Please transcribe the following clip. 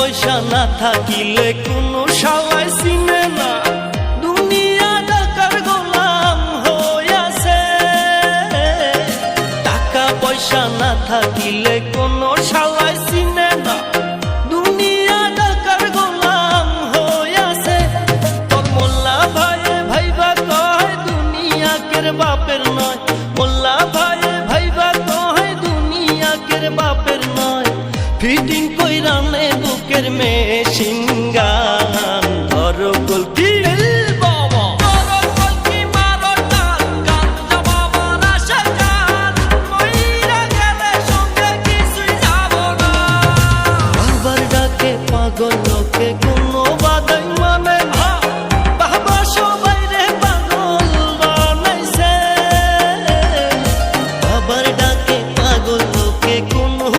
পয়সা না থাকিলে কোনো শালাই চিনে না, দুনিয়া টাকার গোলাম হইয়াছে। টাকা পয়সা না থাকিলে কোনো শালাই চিনে না, দুনিয়া টাকার গোলাম হইয়াছে। তোর মোল্লা ভাইয়ে ভাইবা কয় দুনিয়া কের বাপের নয়, মোল্লা ভাইয়ে ভাইবা কয় দুনিয়া কের বাপের নয়। ফিটিং কইরা নে বুকের মেশিন